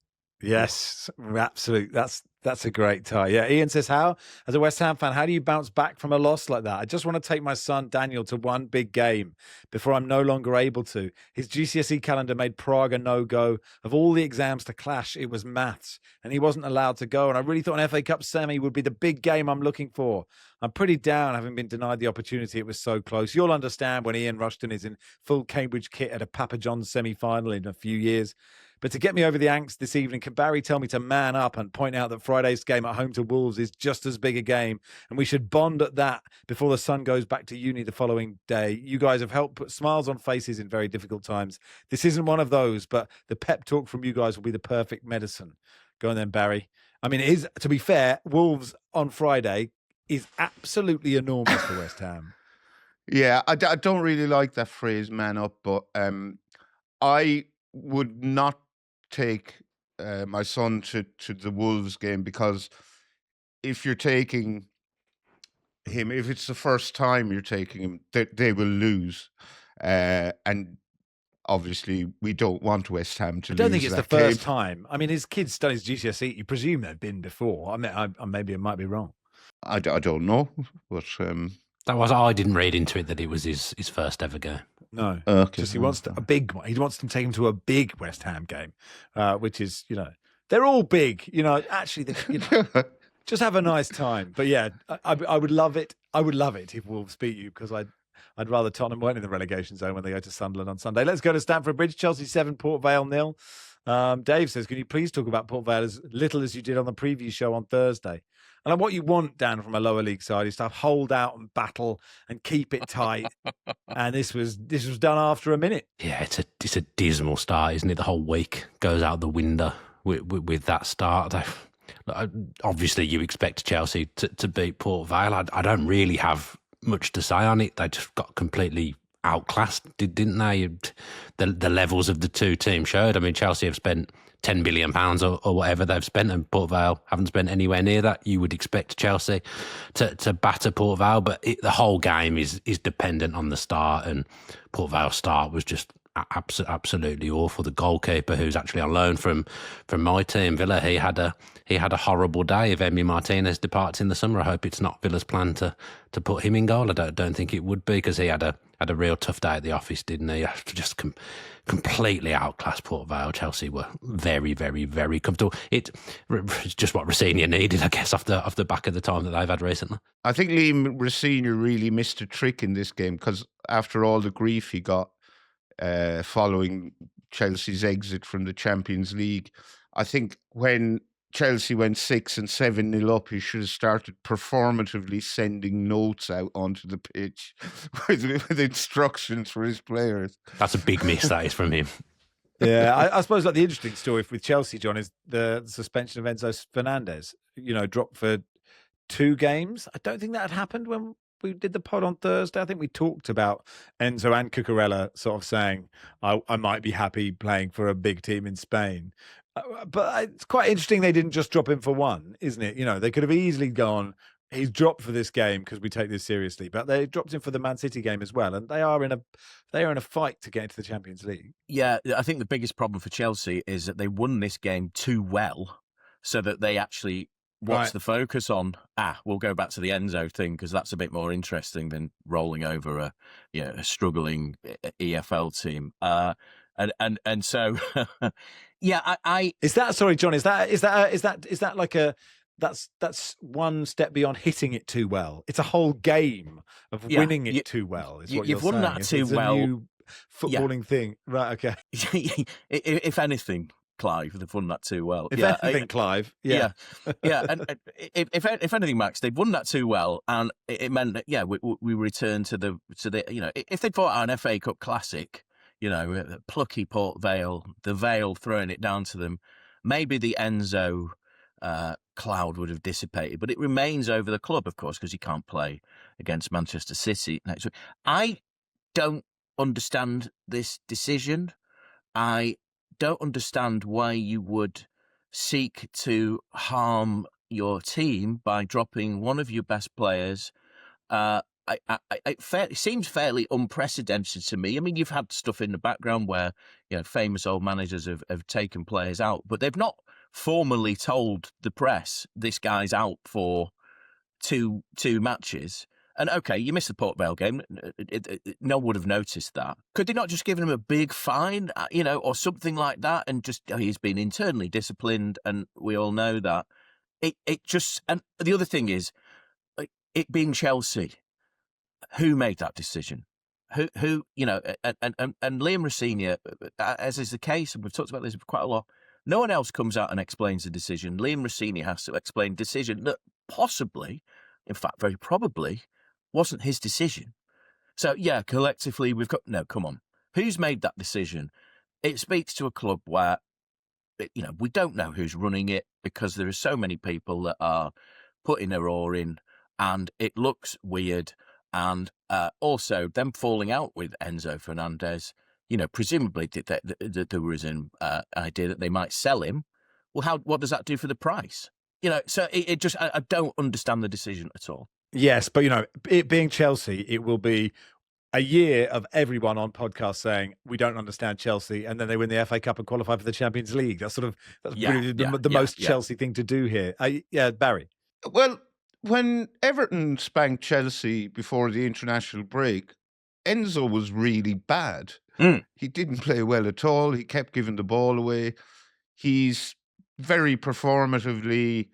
Yes, absolutely. That's a great tie. Yeah, Ian says, as a West Ham fan, how do you bounce back from a loss like that? I just want to take my son Daniel to one big game before I'm no longer able to. His GCSE calendar made Prague a no-go. Of all the exams to clash, it was maths, and he wasn't allowed to go. And I really thought an FA Cup semi would be the big game I'm looking for. I'm pretty down, having been denied the opportunity. It was so close. You'll understand when Ian Rushden is in full Cambridge kit at a Papa John's semi-final in a few years. But to get me over the angst this evening, can Barry tell me to man up and point out that Friday's game at home to Wolves is just as big a game, and we should bond at that before the son goes back to uni the following day? You guys have helped put smiles on faces in very difficult times. This isn't one of those, but the pep talk from you guys will be the perfect medicine. Go on then, Barry. I mean, it is, to be fair, Wolves on Friday is absolutely enormous for West Ham. Yeah, I don't really like that phrase, man up, but I would not take my son to the Wolves game, because if you're taking him, if it's the first time you're taking him, they will lose. And obviously, we don't want West Ham to lose. I don't think it's the game. first time. I mean, his kid's done his GCSE. You presume they've been before. I mean, maybe it might be wrong. I don't know, but I didn't read into it that it was his first ever game. No, okay. Just he wants a big one. He wants to take him to a big West Ham game, which is, they're all big. Actually, just have a nice time. But yeah, I would love it. I would love it if Wolves beat you, because I'd rather Tottenham weren't in the relegation zone when they go to Sunderland on Sunday. Let's go to Stamford Bridge. Chelsea 7, Port Vale 0. Dave says, can you please talk about Port Vale as little as you did on the preview show on Thursday? And what you want, Dan, from a lower league side is to hold out and battle and keep it tight. And this was done after a minute. Yeah, it's a dismal start, isn't it? The whole week goes out the window with that start. Obviously, you expect Chelsea to beat Port Vale. I don't really have much to say on it. They just got completely outclassed, didn't they? The levels of the two teams showed. I mean, Chelsea have spent £10 billion or whatever they've spent, and Port Vale haven't spent anywhere near that. You would expect Chelsea to batter Port Vale, but the whole game is dependent on the start, and Port Vale's start was just absolutely awful. The goalkeeper, who's actually on loan from my team, Villa, he had a horrible day. If Emi Martinez departs in the summer, I hope it's not Villa's plan to put him in goal. I don't think it would be, because he had a real tough day at the office, didn't he? Just completely outclassed Port Vale. Chelsea were very, very, very comfortable. It's just what Rosenior needed, I guess, off the back of the time that they've had recently. I think Liam Rosenior really missed a trick in this game, because after all the grief he got following Chelsea's exit from the Champions League, I think when Chelsea went 6 and 7-0 up, he should have started performatively sending notes out onto the pitch with instructions for his players. That's a big miss, that is, from him. Yeah, I suppose like the interesting story with Chelsea, John, is the suspension of Enzo Fernandez. Dropped for 2 games. I don't think that had happened when we did the pod on Thursday. I think we talked about Enzo and Cucurella sort of saying, I might be happy playing for a big team in Spain. But it's quite interesting they didn't just drop him for 1, isn't it? They could have easily gone, he's dropped for this game because we take this seriously. But they dropped him for the Man City game as well. And they are in a fight to get into the Champions League. Yeah, I think the biggest problem for Chelsea is that they won this game too well, so that they actually... What's the focus on? We'll go back to the Enzo thing, because that's a bit more interesting than rolling over a struggling EFL team. And so, yeah, I is that, sorry, John, is that like that's one step beyond hitting it too well. It's a whole game of winning it too well. Is what you've you're won saying. that It's too a well. new footballing thing, right? Okay. If anything, Clive, they've won that too well. If anything, Clive, yeah. And if anything, Max, they've won that too well, and it meant that we return to the if they'd fought out an FA Cup Classic, plucky Port Vale, the Vale throwing it down to them, maybe the Enzo cloud would have dissipated, but it remains over the club, of course, because he can't play against Manchester City next week. I don't understand this decision. I don't understand why you would seek to harm your team by dropping one of your best players. It seems fairly unprecedented to me. I mean, you've had stuff in the background where famous old managers have taken players out, but they've not formally told the press this guy's out for two matches. And okay, you missed the Port Vale game. No one would have noticed that. Could they not just give him a big fine, or something like that, and just he's been internally disciplined, and we all know that. It just, and the other thing is, it being Chelsea, who made that decision? Who and Liam Rosenior, as is the case, and we've talked about this quite a lot. No one else comes out and explains the decision. Liam Rosenior has to explain decision that possibly, in fact, very probably, wasn't his decision. So, yeah, collectively, we've got... No, come on. Who's made that decision? It speaks to a club where, we don't know who's running it, because there are so many people that are putting their oar in, and it looks weird. And also, them falling out with Enzo Fernandez, presumably there was an idea that they might sell him. Well, what does that do for the price? So it just... I don't understand the decision at all. Yes, but it being Chelsea, it will be a year of everyone on podcasts saying we don't understand Chelsea, and then they win the FA Cup and qualify for the Champions League. That's really the most Chelsea thing to do here. Barry. Well, when Everton spanked Chelsea before the international break, Enzo was really bad. He didn't play well at all. He kept giving the ball away. He's very performatively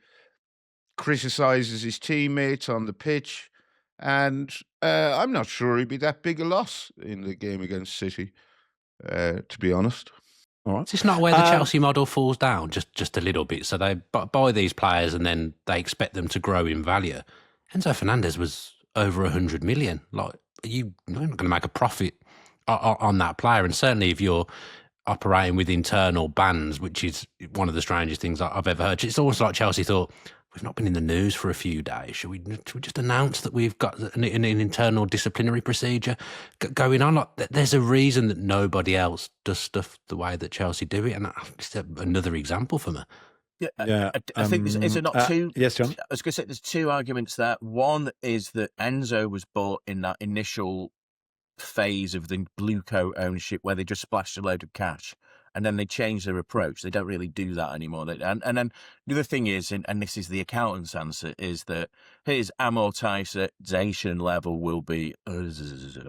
criticises his teammates on the pitch, and I'm not sure he'd be that big a loss in the game against City, to be honest. All right. Is this not where the Chelsea model falls down just a little bit? So they buy these players and then they expect them to grow in value. Enzo Fernandez was over 100 million. Like, you're not going to make a profit on that player, and certainly if you're operating with internal bans, which is one of the strangest things I've ever heard. It's almost like Chelsea thought, we've not been in the news for a few days. Should we just announce that we've got an internal disciplinary procedure going on? Like, there's a reason that nobody else does stuff the way that Chelsea do it, and it's another example for me. Yeah, I think is it not two? Yes, John. I was going to say there's 2 arguments there. One is that Enzo was bought in that initial phase of the Bluecoat ownership where they just splashed a load of cash and then they changed their approach. They don't really do that anymore. And then the other thing is, and this is the accountant's answer, is that his amortization level will be. I'm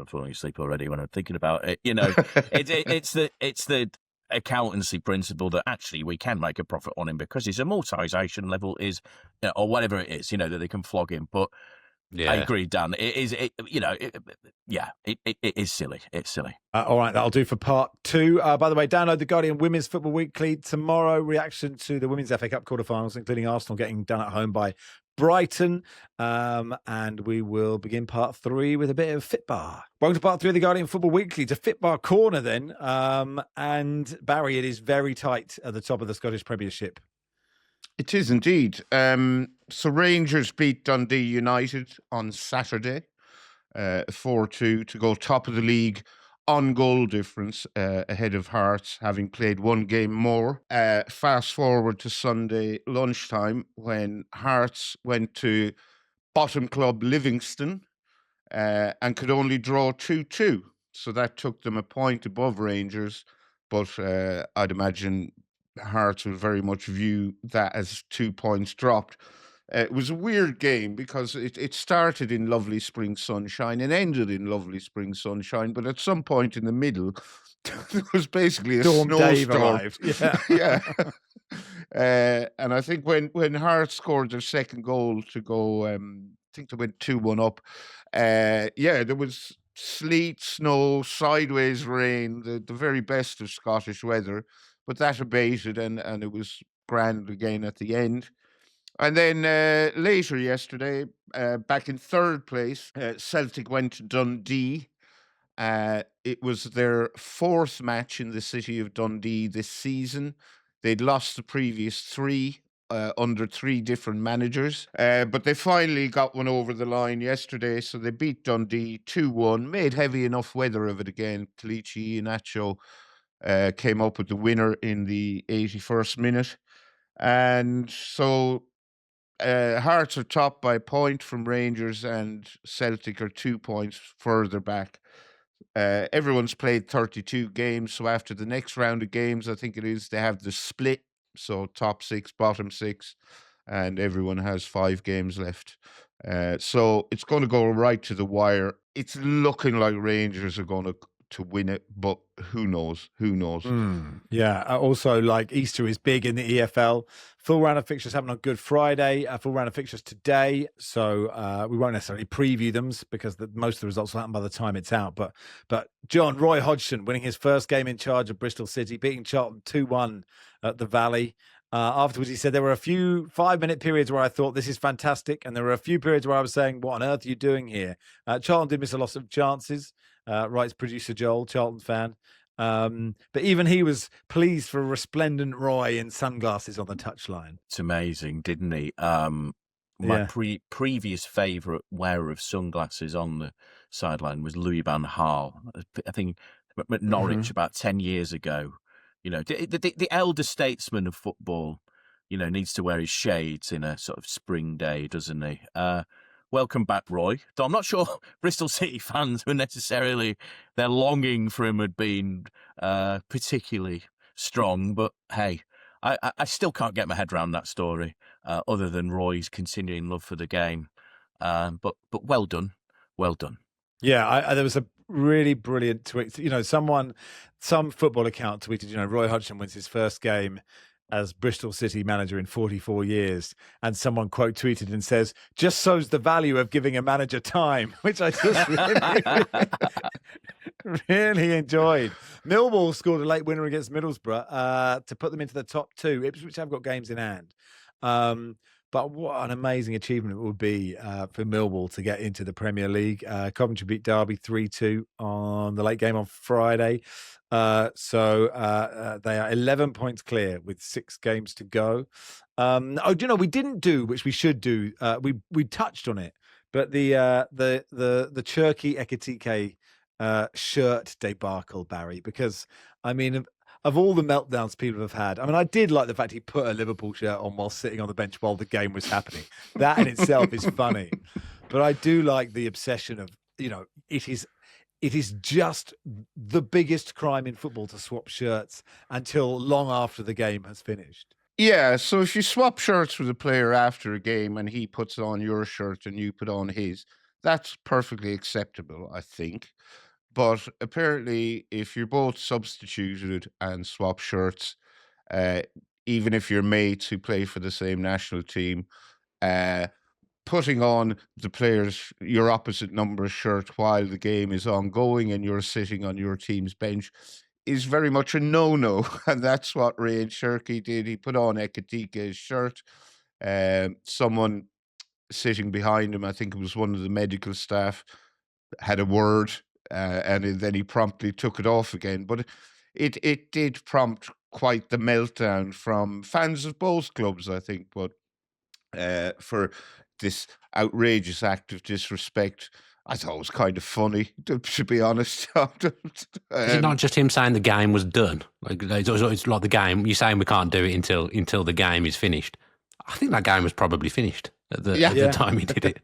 falling asleep already when I'm thinking about it. It's the accountancy principle that actually we can make a profit on him because his amortization level is, or whatever it is, that they can flog him. But yeah. I agree, Dan. It is, it is silly. It's silly. All right, that'll do for part 2. By the way, download the Guardian Women's Football Weekly tomorrow. Reaction to the Women's FA Cup quarterfinals, including Arsenal getting done at home by Brighton. And we will begin part 3 with a bit of Fitba. Welcome to part 3 of the Guardian Football Weekly. To Fitba Corner then. And Barry, it is very tight at the top of the Scottish Premiership. It is indeed. So Rangers beat Dundee United on Saturday, 4-2 to go top of the league on goal difference ahead of Hearts, having played one game more. Fast forward to Sunday lunchtime when Hearts went to bottom club Livingston and could only draw 2-2. So that took them a point above Rangers, but I'd imagine Hearts will very much view that as 2 points dropped. It was a weird game because it started in lovely spring sunshine and ended in lovely spring sunshine, but at some point in the middle, there was basically a snowstorm. Yeah. And I think when Hearts scored their second goal to go, I think they went 2-1 up. There was sleet, snow, sideways rain, the very best of Scottish weather. But that abated and it was grand again at the end. And then later yesterday, back in third place, Celtic went to Dundee. It was their 4th match in the city of Dundee this season. They'd lost the previous 3 under 3 different managers. But they finally got one over the line yesterday. So they beat Dundee 2-1, made heavy enough weather of it again. Kelechi Iheanacho came up with the winner in the 81st minute. And so Hearts are top by a point from Rangers and Celtic are 2 points further back. Everyone's played 32 games. So after the next round of games, I think it is, they have the split. So top 6, bottom 6, and everyone has 5 games left. So it's going to go right to the wire. It's looking like Rangers are going to win it, but who knows? Also, like, Easter is big in the EFL. Full round of fixtures happening on Good Friday. Full round of fixtures today, so we won't necessarily preview them because most of the results will happen by the time it's out. But John, Roy Hodgson winning his first game in charge of Bristol City, beating Charlton 2-1 at the Valley. Afterwards, he said there were a few 5-minute periods where I thought this is fantastic, and there were a few periods where I was saying, what on earth are you doing here? Charlton did miss a lot of chances, writes producer Joel, Charlton fan. But even he was pleased for a resplendent Roy in sunglasses on the touchline. It's amazing, didn't he? My previous favourite wearer of sunglasses on the sideline was Louis van Gaal. I think at Norwich about 10 years ago. The elder statesman of football, needs to wear his shades in a sort of spring day, doesn't he? Welcome back, Roy. Though I'm not sure Bristol City fans were necessarily, their longing for him had been particularly strong. But hey, I still can't get my head around that story, other than Roy's continuing love for the game. But well done. Yeah, there was a really brilliant tweet. Some football account tweeted, Roy Hodgson wins his first game as Bristol City manager in 44 years. And someone quote tweeted and says, just shows the value of giving a manager time, which I just really enjoyed. Millwall scored a late winner against Middlesbrough to put them into the top 2, which have got games in hand. But what an amazing achievement it would be for Millwall to get into the Premier League. Coventry beat Derby 3-2 on the late game on Friday. So they are 11 points clear with 6 games to go. We didn't do, which we should do. We touched on it, but the Cherki Ekitike shirt debacle, Barry, because of all the meltdowns people have had, I did like the fact he put a Liverpool shirt on while sitting on the bench while the game was happening. That in itself is funny. But I do like the obsession of, it it is just the biggest crime in football to swap shirts until long after the game has finished. Yeah, so if you swap shirts with a player after a game and he puts on your shirt and you put on his, that's perfectly acceptable, I think. But apparently, if you're both substituted and swap shirts, even if you're mates who play for the same national team, putting on the player's your opposite number shirt while the game is ongoing and you're sitting on your team's bench is very much a no-no. And that's what Ray Cherki did. He put on Ekatike's shirt. Someone sitting behind him, I think it was one of the medical staff, had a word, and then he promptly took it off again. But it did prompt quite the meltdown from fans of both clubs, I think. But for this outrageous act of disrespect, I thought it was kind of funny, to be honest. Is it not just him saying the game was done? It's like the game, you're saying we can't do it until the game is finished. I think that game was probably finished at the time he did it.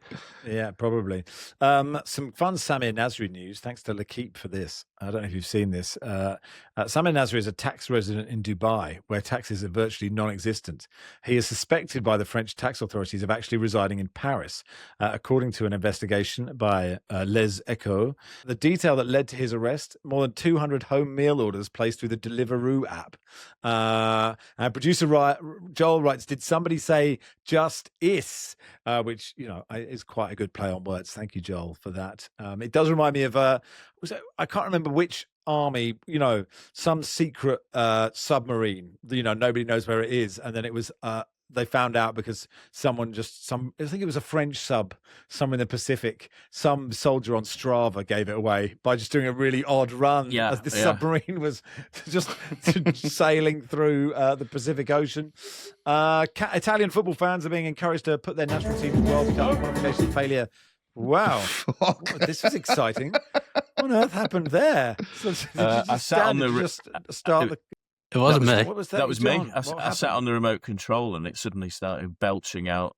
Yeah, probably. Some fun Samir Nasri news. Thanks to L'Equipe for this. I don't know if you've seen this. Samir Nasri is a tax resident in Dubai, where taxes are virtually non-existent. He is suspected by the French tax authorities of actually residing in Paris, according to an investigation by Les Echos. The detail that led to his arrest: more than 200 home meal orders placed through the Deliveroo app. And producer Joel writes, "Did somebody say just is?" Which is quite a good play on words. Thank you, Joel, for that. It does remind me of I can't remember which army, some secret submarine. Nobody knows where it is, and then it was they found out because I think it was a French sub, somewhere in the Pacific. Some soldier on Strava gave it away by just doing a really odd run as the submarine was just sailing through the Pacific Ocean. Italian football fans are being encouraged to put their national team in World Cup qualification failure. Wow, this was exciting. What on earth happened there? I sat on the. It wasn't me. What was that? That was John? me. I sat on the remote control and it suddenly started belching out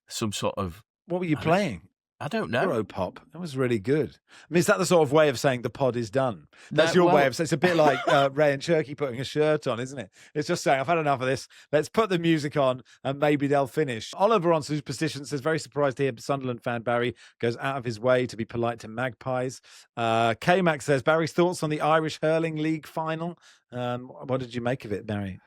some sort of... What were you playing? I don't know. Europop. That was really good. I mean, is that the sort of way of saying the pod is done? That's your way of saying. It's a bit like Ray and Cherki putting a shirt on, isn't it? It's just saying, I've had enough of this. Let's put the music on and maybe they'll finish. Oliver on Superstition says, very surprised to hear Sunderland fan Barry goes out of his way to be polite to Magpies. K-Mac says, Barry's thoughts on the Irish Hurling League final. What did you make of it, Barry?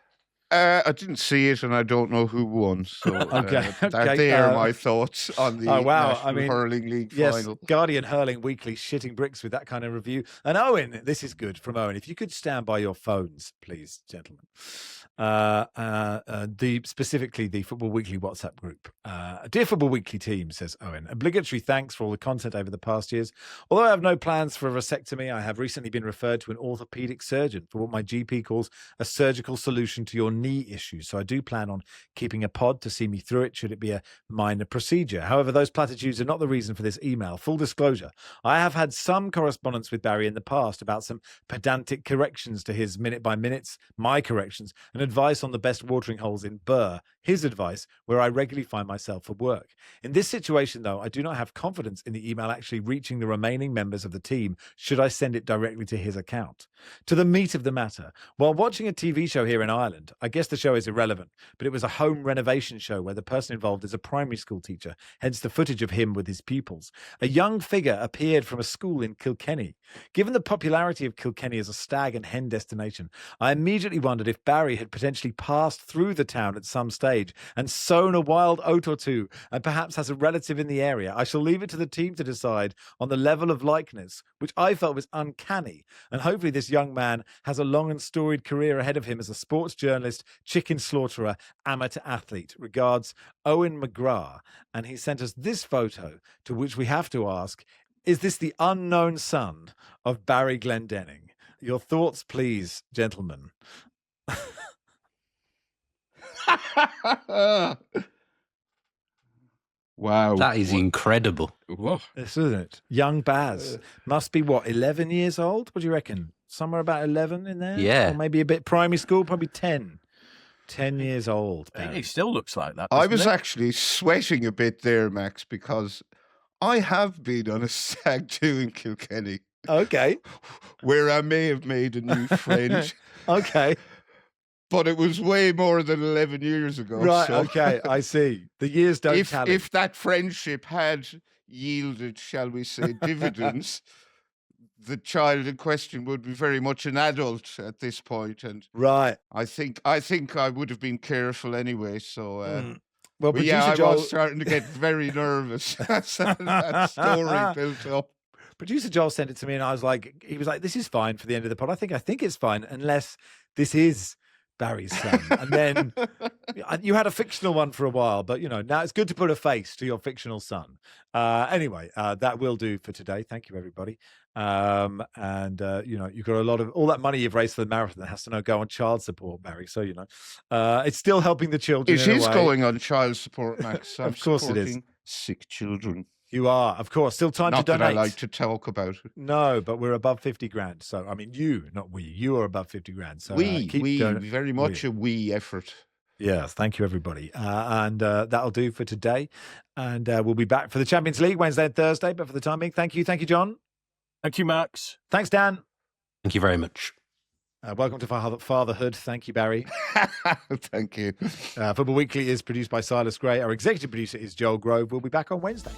I didn't see it, and I don't know who won. So they are my thoughts on the National Hurling League final. Guardian Hurling Weekly shitting bricks with that kind of review. And Owen, this is good from Owen. If you could stand by your phones, please, gentlemen. Specifically the Football Weekly WhatsApp group. Dear Football Weekly team, says Owen, obligatory thanks for all the content over the past years. Although I have no plans for a vasectomy, I have recently been referred to an orthopedic surgeon for what my GP calls a surgical solution to your knee issues. So I do plan on keeping a pod to see me through it should it be a minor procedure. However, those platitudes are not the reason for this email. Full disclosure, I have had some correspondence with Barry in the past about some pedantic corrections to his minute by minutes, my corrections, and advice on the best watering holes in Burr, his advice, where I regularly find myself for work. In this situation, though, I do not have confidence in the email actually reaching the remaining members of the team should I send it directly to his account. To the meat of the matter, while watching a TV show here in Ireland, I guess the show is irrelevant, but it was a home renovation show where the person involved is a primary school teacher, hence the footage of him with his pupils. A young figure appeared from a school in Kilkenny. Given the popularity of Kilkenny as a stag and hen destination, I immediately wondered if Barry had potentially passed through the town at some stage and sown a wild oat or two, and perhaps has a relative in the area. I shall leave it to the team to decide on the level of likeness, which I felt was uncanny, and hopefully this young man has a long and storied career ahead of him as a sports journalist, chicken slaughterer, amateur athlete. Regards, Owen McGrath. And he sent us this photo, to which we have to ask, is this the unknown son of Barry Glendenning? Your thoughts, please, gentlemen. Wow. That is incredible. Whoa. This isn't it. Young Baz. Must be, 11 years old? What do you reckon? Somewhere about 11 in there? Yeah. Or maybe a bit primary school, probably 10. 10 years old. He still looks like that. I was actually sweating a bit there, Max, because I have been on a stag do in Kilkenny. Okay. where I may have made a new friend. Okay. But it was way more than 11 years ago. Right. So Okay. I see. The years don't tally. if that friendship had yielded, shall we say, dividends, the child in question would be very much an adult at this point, and right. I think I would have been careful anyway. So, Well, but producer yeah, I Joel, was starting to get very nervous as that story built up. producer Joel sent it to me, and he was like, "This is fine for the end of the pod." I think it's fine unless this is Barry's son. And then you had a fictional one for a while, but now it's good to put a face to your fictional son. Anyway, that will do for today. Thank you, everybody. You've got a lot of all that money you've raised for the marathon that has to now go on child support, Barry. So it's still helping the children. It is going on child support, Max. Of course it is. Supporting sick children. You are, of course, still time Not to donate. that I like to talk about it. No, but we're above 50 grand. So, I mean, you, not we. You are above 50 grand. So we very much a we effort. Yes, thank you, everybody. And that'll do for today. And we'll be back for the Champions League Wednesday and Thursday. But for the time being, thank you. Thank you, John. Thank you, Max. Thanks, Dan. Thank you very much. Welcome to Fatherhood. Thank you, Barry. Thank you. Football Weekly is produced by Silas Gray. Our executive producer is Joel Grove. We'll be back on Wednesday.